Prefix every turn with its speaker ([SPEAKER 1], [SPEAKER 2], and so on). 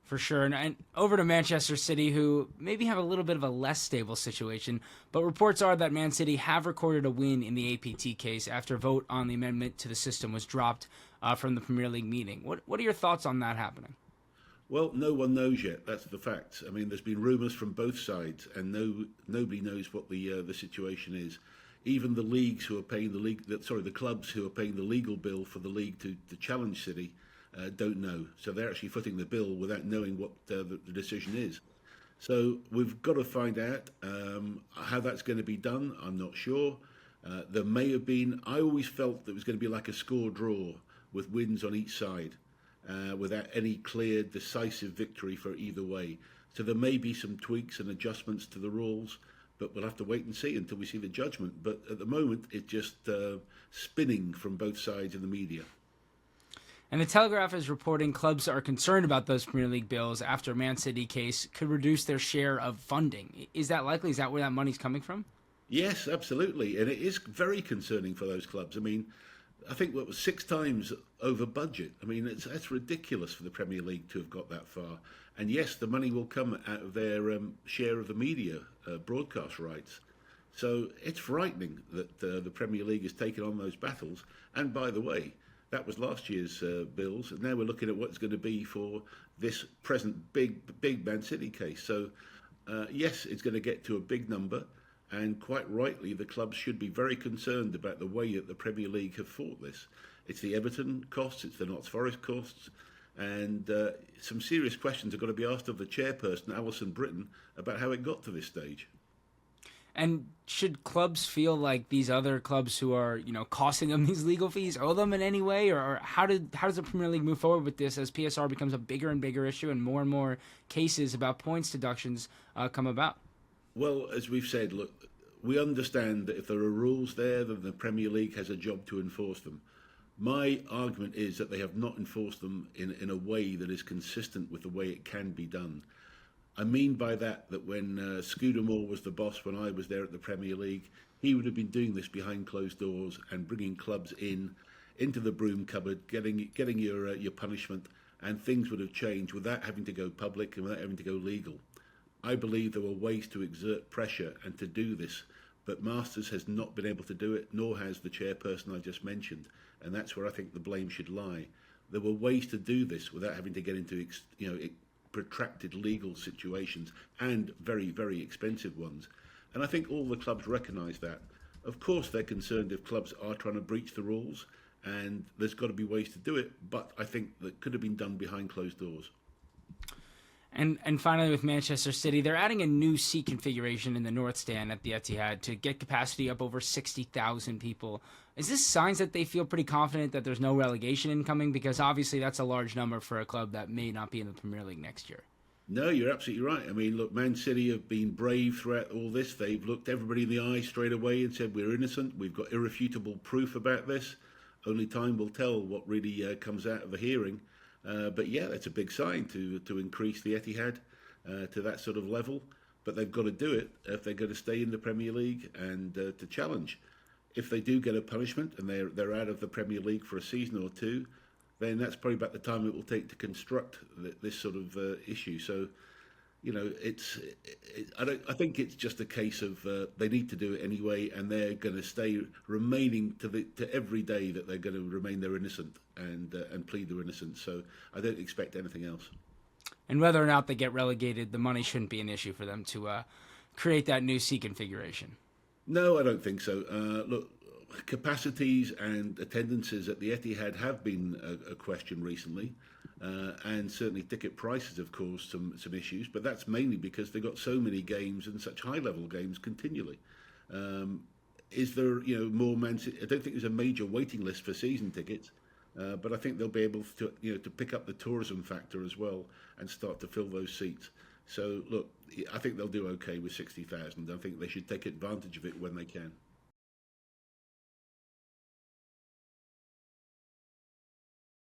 [SPEAKER 1] For sure. And over to Manchester City, who maybe have a little bit of a less stable situation, but reports are that Man City have recorded a win in the APT case after a vote on the amendment to the system was dropped from the Premier League meeting. What are your thoughts on that happening?
[SPEAKER 2] Well, no one knows yet. That's the fact. I mean, there's been rumours from both sides, and nobody knows what the situation is. Even the leagues who are paying the clubs who are paying the legal bill for the league to challenge City, don't know. So they're actually footing the bill without knowing what the decision is. So we've got to find out how that's going to be done. I'm not sure. There may have been. I always felt that it was going to be like a score draw with wins on each side, without any clear, decisive victory for either way. So there may be some tweaks and adjustments to the rules, but we'll have to wait and see until we see the judgment. But at the moment, it's just spinning from both sides in the media.
[SPEAKER 1] And the Telegraph is reporting clubs are concerned about those Premier League bills after Man City case could reduce their share of funding. Is that likely? Is that where that money's coming from?
[SPEAKER 2] Yes, absolutely. And it is very concerning for those clubs. I mean, I think what was 6 times over budget. I mean, that's ridiculous for the Premier League to have got that far. And yes, the money will come out of their share of the media broadcast rights. So it's frightening that the Premier League has taken on those battles. And by the way, that was last year's bills, and now we're looking at what it's going to be for this present big Man City case. So yes, it's going to get to a big number. And quite rightly, the clubs should be very concerned about the way that the Premier League have fought this. It's the Everton costs, it's the Notts Forest costs, and some serious questions are going to be asked of the chairperson, Alison Britton, about how it got to this stage.
[SPEAKER 1] And should clubs feel like these other clubs who are, costing them these legal fees owe them in any way? Or how does the Premier League move forward with this as PSR becomes a bigger and bigger issue and more cases about points deductions come about?
[SPEAKER 2] Well, as we've said, look, we understand that if there are rules there, then the Premier League has a job to enforce them. My argument is that they have not enforced them in a way that is consistent with the way it can be done. I mean by that when Scudamore was the boss when I was there at the Premier League, he would have been doing this behind closed doors and bringing clubs into the broom cupboard, getting your punishment, and things would have changed without having to go public and without having to go legal. I believe there were ways to exert pressure and to do this, but Masters has not been able to do it, nor has the chairperson I just mentioned, and that's where I think the blame should lie. There were ways to do this without having to get into protracted legal situations and very, very expensive ones. And I think all the clubs recognise that. Of course, they're concerned if clubs are trying to breach the rules, and there's got to be ways to do it, but I think that could have been done behind closed doors.
[SPEAKER 1] And finally, with Manchester City, they're adding a new seat configuration in the North Stand at the Etihad to get capacity up over 60,000 people. Is this signs that they feel pretty confident that there's no relegation incoming? Because obviously that's a large number for a club that may not be in the Premier League next year.
[SPEAKER 2] No, you're absolutely right. I mean, look, Man City have been brave throughout all this. They've looked everybody in the eye straight away and said, we're innocent. We've got irrefutable proof about this. Only time will tell what really comes out of the hearing. But yeah, that's a big sign to increase the Etihad to that sort of level. But they've got to do it if they're going to stay in the Premier League and to challenge. If they do get a punishment and they're out of the Premier League for a season or two, then that's probably about the time it will take to construct this sort of issue. So, I think it's just a case of they need to do it anyway, and they're going to stay remaining to every day that they're going to remain their innocent and plead their innocence. So I don't expect anything else.
[SPEAKER 1] And whether or not they get relegated, the money shouldn't be an issue for them to create that new seat configuration.
[SPEAKER 2] No, I don't think so. Look, capacities and attendances at the Etihad have been a question recently, and certainly ticket prices have caused some issues. But that's mainly because they've got so many games and such high-level games continually. Is there, more Man City? I don't think there's a major waiting list for season tickets, but I think they'll be able to pick up the tourism factor as well and start to fill those seats. So look, I think they'll do okay with 60,000. I think they should take advantage of it when they can.